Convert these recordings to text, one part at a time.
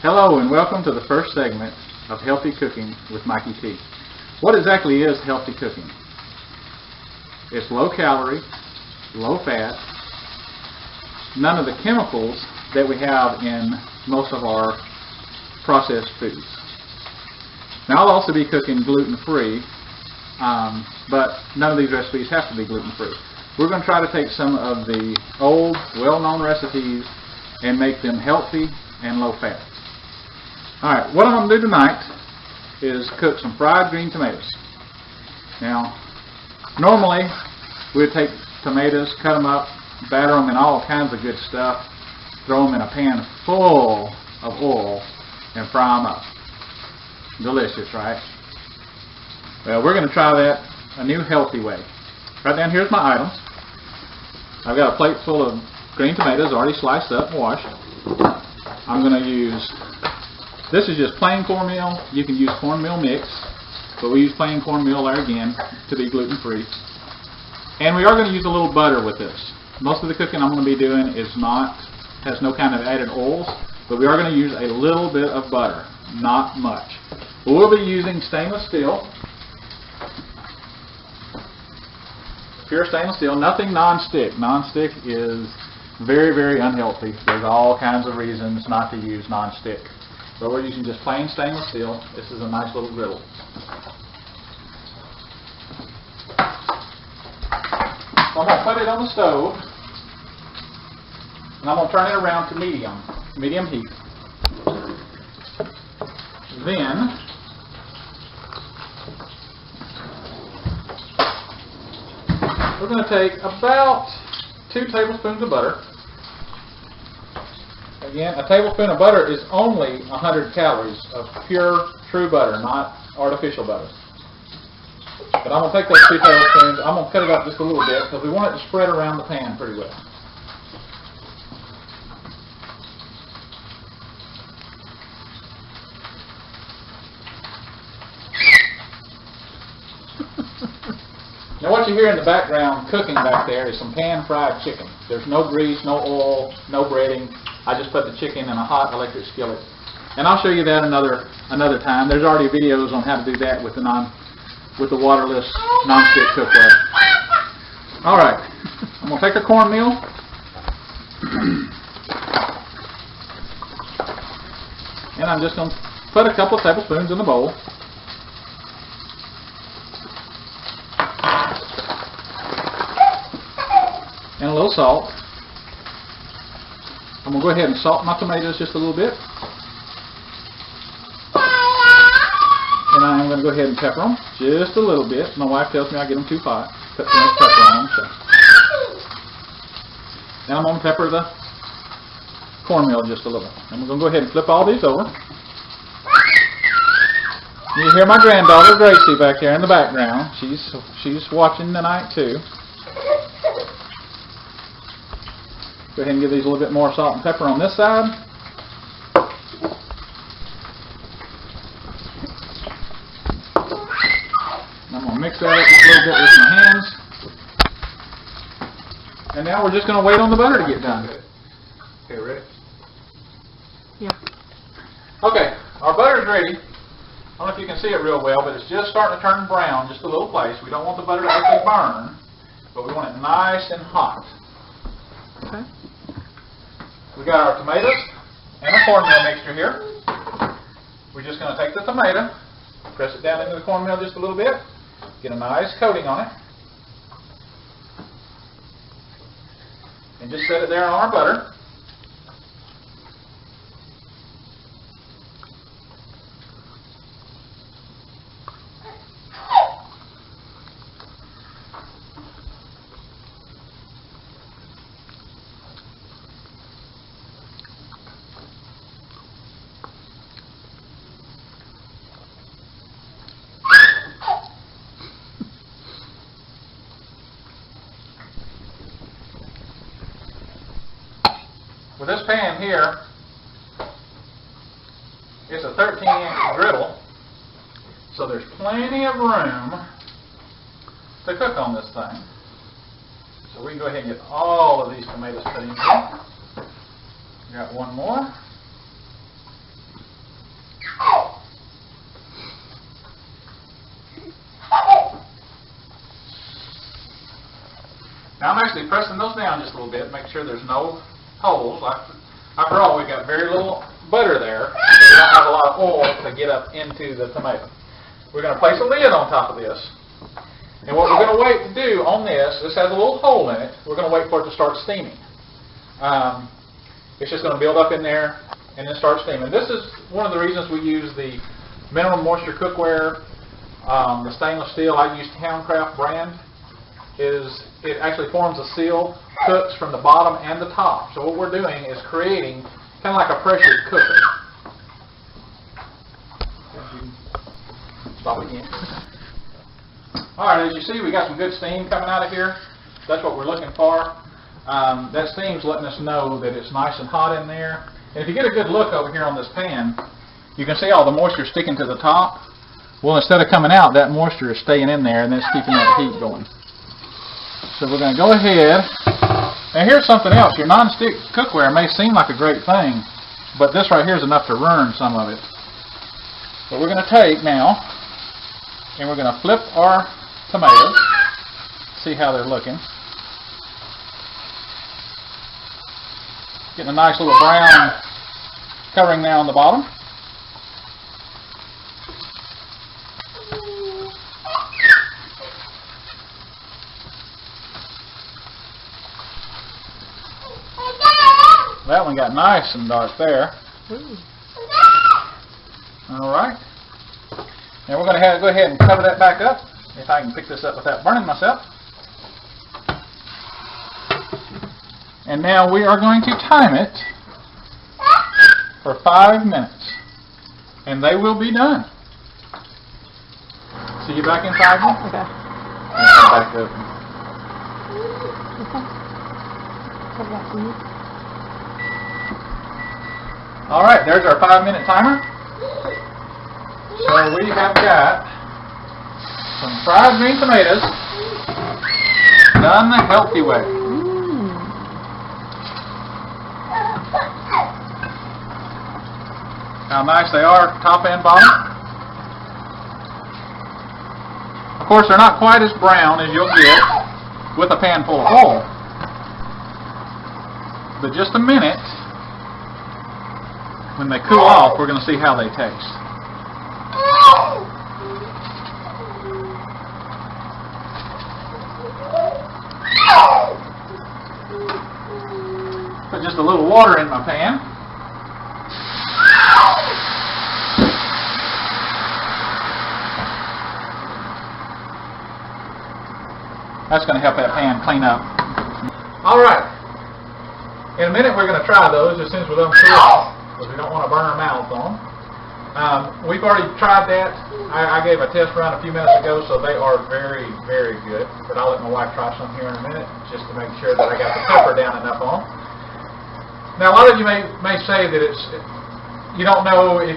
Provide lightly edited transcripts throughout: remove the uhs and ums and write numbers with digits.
Hello and welcome to the first segment of Healthy Cooking with Mikey-T. What exactly is healthy cooking? It's low calorie, low fat, none of the chemicals that we have in most of our processed foods. Now I'll also be cooking gluten-free, but none of these recipes have to be gluten-free. We're going to try to take some of the old, well-known recipes and make them healthy and low-fat. Alright, what I'm going to do tonight is cook some fried green tomatoes. Now, normally we would take tomatoes, cut them up, batter them in all kinds of good stuff, throw them in a pan full of oil, and fry them up. Delicious, right? Well, we're going to try that a new healthy way. Right down here's my items. I've got a plate full of green tomatoes already sliced up and washed. I'm going to use, this is just plain cornmeal. You can use cornmeal mix, but we use plain cornmeal there again to be gluten-free. And we are going to use a little butter with this. Most of the cooking I'm going to be doing has no kind of added oils, but we are going to use a little bit of butter, not much. We'll be using stainless steel, pure stainless steel, nothing non-stick. Non-stick is very, very unhealthy. There's all kinds of reasons not to use non-stick. But we're using just plain stainless steel. This is a nice little griddle. So I'm going to put it on the stove, and I'm going to turn it around to medium heat. Then we're going to take about 2 tablespoons of butter. Again, a tablespoon of butter is only 100 calories of pure, true butter, not artificial butter. But I'm going to take those 2 tablespoons, I'm going to cut it up just a little bit because we want it to spread around the pan pretty well. Now what you hear in the background cooking back there is some pan-fried chicken. There's no grease, no oil, no breading. I just put the chicken in a hot electric skillet. And I'll show you that another time. There's already videos on how to do that with the waterless non-stick cookware. Alright, I'm going to take a cornmeal. And I'm just going to put a couple of tablespoons in the bowl. And a little salt. I'm going to go ahead and salt my tomatoes just a little bit. And I'm going to go ahead and pepper them just a little bit. My wife tells me I get them too hot. Put too much pepper on them. So. Now I'm going to pepper the cornmeal just a little. And we're going to go ahead and flip all these over. You hear my granddaughter Gracie back there in the background. She's watching tonight too. Go ahead and give these a little bit more salt and pepper on this side. I'm going to mix that up just a little bit with my hands. And now we're just going to wait on the butter to get done. Okay, ready? Yeah. Okay, our butter's ready. I don't know if you can see it real well, but it's just starting to turn brown just a little place. We don't want the butter to actually burn, but we want it nice and hot. Okay. We got our tomatoes and a cornmeal mixture here. We're just going to take the tomato, press it down into the cornmeal just a little bit, get a nice coating on it, and just set it there on our butter. With this pan here, it's a 13-inch griddle, so there's plenty of room to cook on this thing. So we can go ahead and get all of these tomatoes put in here. Got one more. Now I'm actually pressing those down just a little bit, make sure there's no holes. After all, we've got very little butter there, so we don't have a lot of oil to get up into the tomato. We're going to place a lid on top of this. And what we're going to wait to do on this has a little hole in it. We're going to wait for it to start steaming. It's just going to build up in there and then start steaming. This is one of the reasons we use the minimum moisture cookware, the stainless steel. I use Towncraft brand. It actually forms a seal, cooks from the bottom and the top. So what we're doing is creating kind of like a pressured cooker. Stop again. Alright, as you see, we got some good steam coming out of here. That's what we're looking for. That steam's letting us know that it's nice and hot in there. And if you get a good look over here on this pan, you can see all the moisture sticking to the top. Well, instead of coming out, that moisture is staying in there and that's keeping that heat going. So we're going to go ahead. Now here's something else. Your non-stick cookware may seem like a great thing, but this right here is enough to ruin some of it. But we're going to take now, and we're going to flip our tomatoes, see how they're looking. Getting a nice little brown covering now on the bottom. That one got nice and dark there. Alright. Now we're going to go ahead and cover that back up, if I can pick this up without burning myself. And now we are going to time it for 5 minutes. And they will be done. See you back in 5 minutes? Okay. Back up. Alright, there's our 5-minute timer. So we have got some fried green tomatoes done the healthy way. How nice they are, top and bottom. Of course, they're not quite as brown as you'll get with a pan full of oil. But just a minute, when they cool off, we're going to see how they taste. Put just a little water in my pan. That's going to help that pan clean up. Alright. In a minute we're going to try those as soon as we let them cool off, because we don't want to burn our mouth on them. We've already tried that. I gave a test run a few minutes ago, so they are very, very good. But I'll let my wife try some here in a minute, just to make sure that I got the pepper down enough on them. Now, a lot of you may say that you don't know if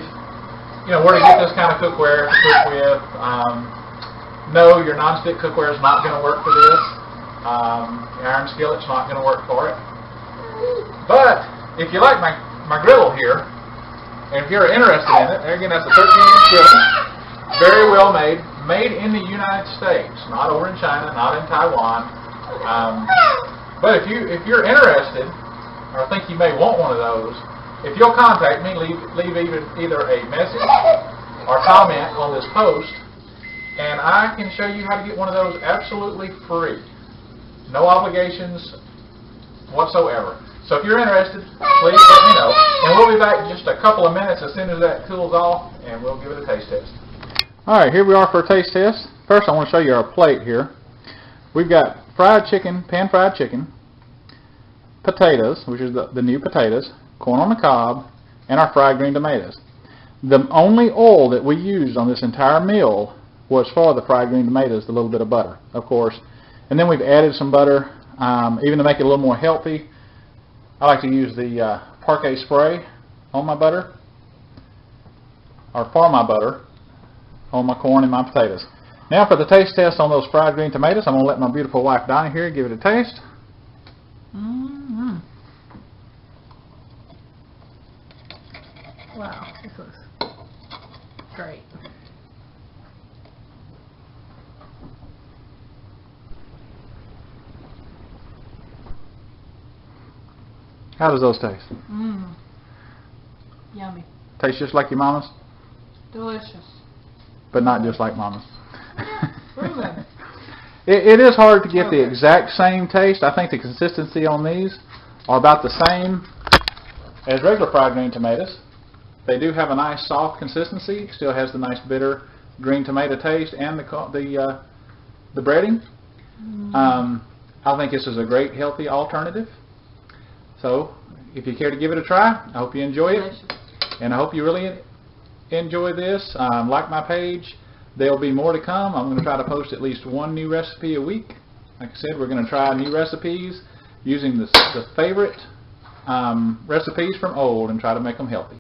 where to get this kind of cookware to cook with. No, your non-stick cookware is not going to work for this. The iron skillet's not going to work for it. But if you like my griddle here, and if you're interested in it, again, that's a 13-inch griddle, very well made, made in the United States, not over in China, not in Taiwan. But if you're interested, or think you may want one of those, if you'll contact me, leave either a message or comment on this post, and I can show you how to get one of those absolutely free. No obligations whatsoever. So if you're interested, please let me know. And we'll be back in just a couple of minutes as soon as that cools off, and we'll give it a taste test. Alright, here we are for a taste test. First I want to show you our plate here. We've got fried chicken, pan-fried chicken, potatoes, which is the new potatoes, corn on the cob, and our fried green tomatoes. The only oil that we used on this entire meal was for the fried green tomatoes, the little bit of butter, of course. And then we've added some butter, even to make it a little more healthy. I like to use the Parquet spray on my butter, or for my butter, on my corn and my potatoes. Now for the taste test on those fried green tomatoes, I'm going to let my beautiful wife Donnie here give it a taste. Wow, this looks great. How does those taste? Mmm. Yummy. Tastes just like your mama's, Delicious. but not just like mama's. Really? It is hard to get the Okay. exact same taste. I think the consistency on these are about the same as regular fried green tomatoes. They do have a nice soft consistency. Still has the nice bitter green tomato taste and the breading. I think this is a great healthy alternative. So if you care to give it a try, I hope you enjoy it. Delicious. And I hope you really enjoy this. Like my page. There'll be more to come. I'm going to try to post at least one new recipe a week. Like I said, we're going to try new recipes using the favorite recipes from old and try to make them healthy.